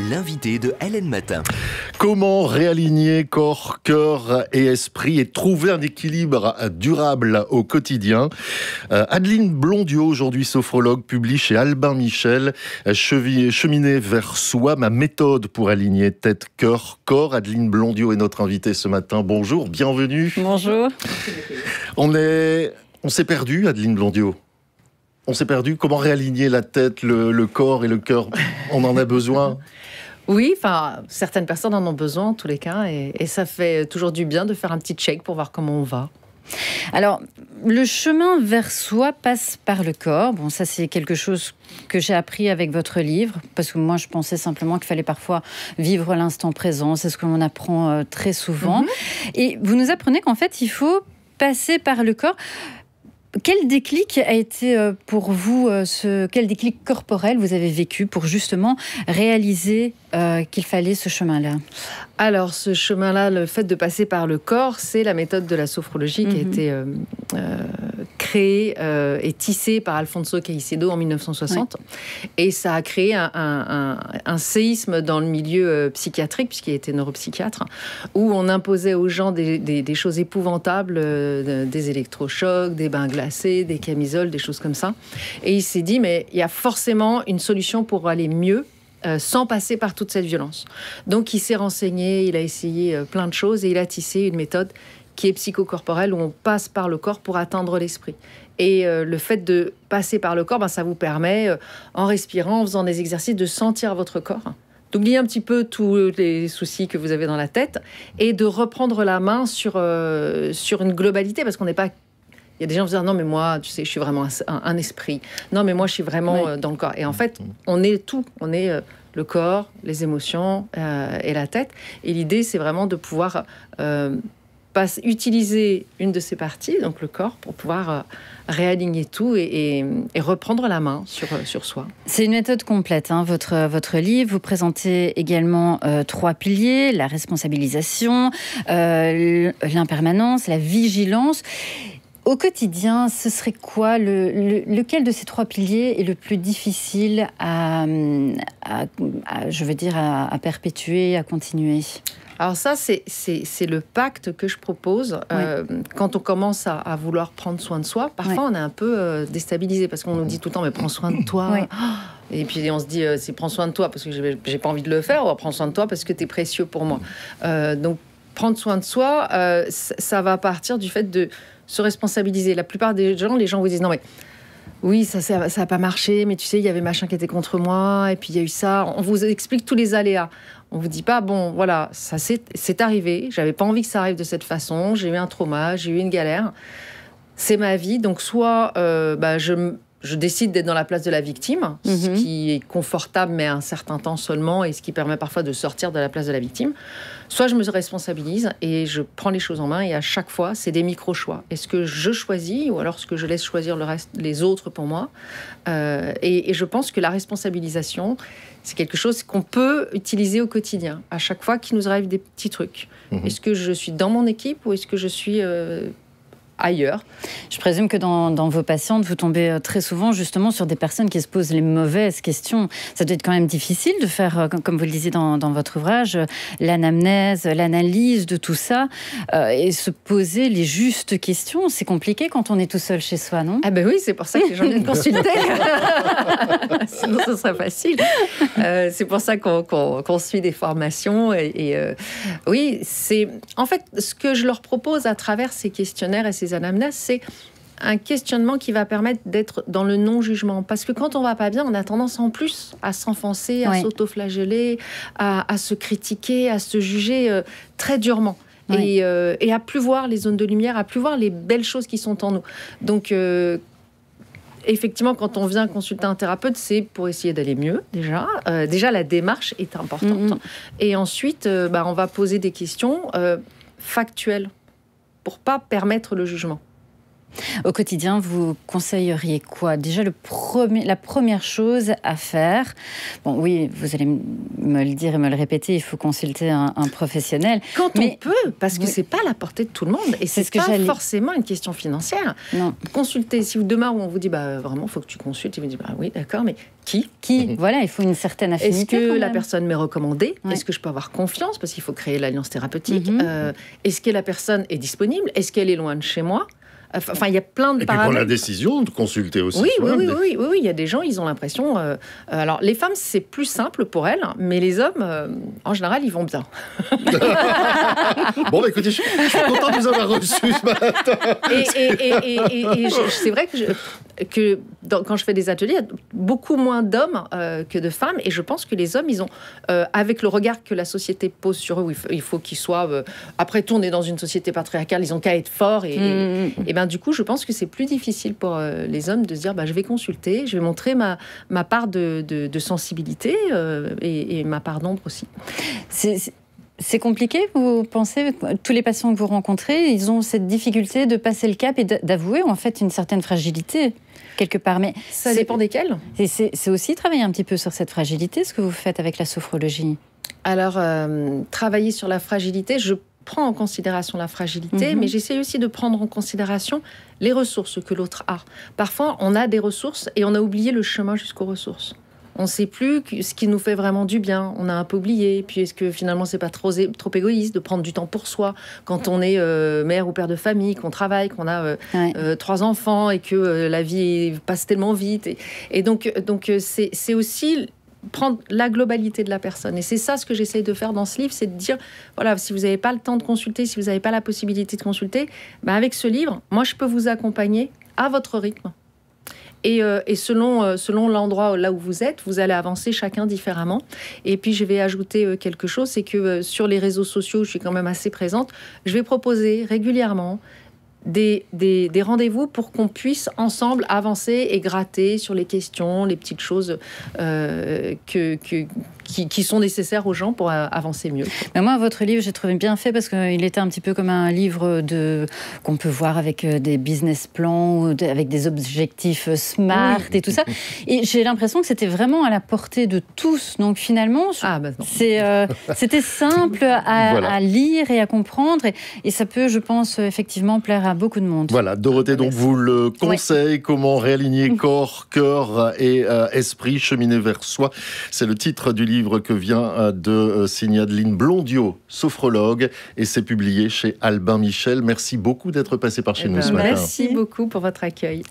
l'invité de Hélène Matin. Comment réaligner corps, cœur et esprit et trouver un équilibre durable au quotidien? Adeline Blondiot, aujourd'hui sophrologue, publie chez Albin Michel Cheminer vers soi, ma méthode pour aligner tête, cœur, corps. Adeline Blondiot est notre invitée ce matin. Bonjour, bienvenue. Bonjour. On s'est perdu, Adeline Blondiot. On s'est perdu. Comment réaligner la tête, le corps et le cœur? On en a besoin. Oui, certaines personnes en ont besoin en tous les cas, et ça fait toujours du bien de faire un petit check pour voir comment on va. Alors, le chemin vers soi passe par le corps. Bon, ça, c'est quelque chose que j'ai appris avec votre livre, parce que moi, je pensais simplement qu'il fallait parfois vivre l'instant présent. C'est ce que l'on apprend très souvent. Et vous nous apprenez qu'en fait, il faut passer par le corps. Quel déclic a été pour vous, quel déclic corporel vous avez vécu pour justement réaliser qu'il fallait ce chemin-là? Alors, ce chemin-là, le fait de passer par le corps, c'est la méthode de la sophrologie qui a été créée et tissée par Alfonso Caicedo en 1960. Ouais. Et ça a créé un séisme dans le milieu psychiatrique, puisqu'il était neuropsychiatre, où on imposait aux gens des choses épouvantables, des électrochocs, des bains glacés, des camisoles, des choses comme ça. Et il s'est dit, mais il y a forcément une solution pour aller mieux, sans passer par toute cette violence. Donc il s'est renseigné, il a essayé plein de choses et il a tissé une méthode qui est psychocorporelle où on passe par le corps pour atteindre l'esprit. Et le fait de passer par le corps, ça vous permet, en respirant, en faisant des exercices, de sentir votre corps, d'oublier un petit peu tous les soucis que vous avez dans la tête et de reprendre la main sur une globalité, parce qu'on n'est pas... Il y a des gens qui vont dire, non mais moi, tu sais, je suis vraiment un esprit. Non mais moi, je suis vraiment dans le corps. Et en fait, on est tout. On est le corps, les émotions et la tête. Et l'idée, c'est vraiment de pouvoir utiliser une de ces parties, donc le corps, pour pouvoir réaligner tout et reprendre la main sur soi. C'est une méthode complète, votre livre. Vous présentez également 3 piliers: la responsabilisation, l'impermanence, la vigilance. Au quotidien, ce serait quoi lequel de ces 3 piliers est le plus difficile à perpétuer, à continuer? Alors ça, c'est le pacte que je propose. Quand on commence à vouloir prendre soin de soi, parfois on est un peu déstabilisé, parce qu'on nous dit tout le temps, mais prends soin de toi. Et puis on se dit, c'est prends soin de toi parce que j'ai pas envie de le faire, ou prends soin de toi parce que tu es précieux pour moi. Donc prendre soin de soi, ça va partir du fait de se responsabiliser. La plupart des gens, les gens vous disent, non mais oui, ça a pas marché, mais tu sais, il y avait machin qui était contre moi, et puis il y a eu ça. On vous explique tous les aléas. On vous dit pas, bon, voilà, ça c'est arrivé, j'avais pas envie que ça arrive de cette façon, j'ai eu un trauma, j'ai eu une galère, c'est ma vie, donc soit je décide d'être dans la place de la victime, ce qui est confortable, mais un certain temps seulement, et ce qui permet parfois de sortir de la place de la victime. Soit je me responsabilise et je prends les choses en main, et à chaque fois, c'est des micro-choix. Est-ce que je choisis, ou alors est-ce que je laisse choisir les autres pour moi? Et je pense que la responsabilisation, c'est quelque chose qu'on peut utiliser au quotidien, à chaque fois qu'il nous arrive des petits trucs. Est-ce que je suis dans mon équipe, ou est-ce que je suis... ailleurs. Je présume que dans vos patientes, vous tombez très souvent justement sur des personnes qui se posent les mauvaises questions. Ça doit être quand même difficile de faire, comme vous le disiez dans votre ouvrage, l'anamnèse, l'analyse de tout ça, et se poser les justes questions. C'est compliqué quand on est tout seul chez soi, non? Ah ben oui, c'est pour ça que les gens viennent consulter. Sinon, ce serait facile. C'est pour ça qu'on suit des formations. Oui, c'est... En fait, ce que je leur propose à travers ces questionnaires et ces anamnèses, c'est un questionnement qui va permettre d'être dans le non-jugement. Parce que quand on va pas bien, on a tendance en plus à s'enfoncer, à s'autoflageller, à se critiquer, à se juger très durement. Et à plus voir les zones de lumière, à plus voir les belles choses qui sont en nous. Donc, effectivement, quand on vient consulter un thérapeute, c'est pour essayer d'aller mieux, déjà. Déjà, la démarche est importante. Et ensuite, on va poser des questions factuelles, pour pas permettre le jugement. Au quotidien, vous conseilleriez quoi? Déjà, la première chose à faire, bon oui, vous allez me le dire et me le répéter, il faut consulter un professionnel. Quand on peut, parce que c'est pas à la portée de tout le monde, et c'est pas forcément une question financière. Non. Consultez, si demain on vous dit, vraiment, il faut que tu consultes, et vous dites, oui, d'accord, mais qui Voilà, il faut une certaine affinité. Est-ce que la personne m'est recommandée? Est-ce que je peux avoir confiance? Parce qu'il faut créer l'alliance thérapeutique. Est-ce que la personne est disponible? Est-ce qu'elle est loin de chez moi? Enfin, il y a plein de paramètres. Et puis pour la décision de consulter aussi. Oui, il y a des gens, ils ont l'impression... alors, les femmes, c'est plus simple pour elles, mais les hommes, en général, ils vont bien. Bon, écoutez, je suis content de vous avoir reçu ce matin. Et c'est vrai que quand je fais des ateliers, il y a beaucoup moins d'hommes que de femmes, et je pense que les hommes, ils ont, avec le regard que la société pose sur eux, il faut qu'ils soient... après tout, on est dans une société patriarcale, ils ont qu'à être forts, et du coup, je pense que c'est plus difficile pour les hommes de se dire, je vais consulter, je vais montrer ma part de sensibilité et ma part d'ombre aussi. C'est compliqué, vous pensez? Tous les patients que vous rencontrez, ils ont cette difficulté de passer le cap et d'avouer en fait une certaine fragilité quelque part. Mais ça dépend desquels. C'est aussi travailler un petit peu sur cette fragilité, ce que vous faites avec la sophrologie. Alors, travailler sur la fragilité, je prends en considération la fragilité, mais j'essaie aussi de prendre en considération les ressources que l'autre a. Parfois, on a des ressources et on a oublié le chemin jusqu'aux ressources. On ne sait plus ce qui nous fait vraiment du bien. On a un peu oublié. Puis est-ce que finalement, c'est pas trop égoïste de prendre du temps pour soi quand on est mère ou père de famille, qu'on travaille, qu'on a 3 enfants et que la vie passe tellement vite. Et donc c'est aussi prendre la globalité de la personne. Et c'est ça ce que j'essaye de faire dans ce livre, c'est de dire, voilà, si vous n'avez pas le temps de consulter, si vous n'avez pas la possibilité de consulter, avec ce livre, moi, je peux vous accompagner à votre rythme. Et selon l'endroit là où vous êtes, vous allez avancer chacun différemment. Et puis, je vais ajouter quelque chose, c'est que sur les réseaux sociaux, je suis quand même assez présente, je vais proposer régulièrement des rendez-vous pour qu'on puisse ensemble avancer et gratter sur les questions, les petites choses qui sont nécessaires aux gens pour avancer mieux. Mais moi, votre livre, j'ai trouvé bien fait parce qu'il était un petit peu comme un livre qu'on peut voir avec des business plans, avec des objectifs smart et tout ça. Et j'ai l'impression que c'était vraiment à la portée de tous. Donc finalement, c'était simple à lire et à comprendre. Et ça peut, je pense, effectivement plaire à beaucoup de monde. Voilà, Dorothée, donc vous le conseille, comment réaligner corps, cœur et esprit, cheminer vers soi. C'est le titre du livre que vient de signer Adeline Blondiot, sophrologue, et c'est publié chez Albin Michel. Merci beaucoup d'être passé par chez nous ce matin. Merci beaucoup pour votre accueil.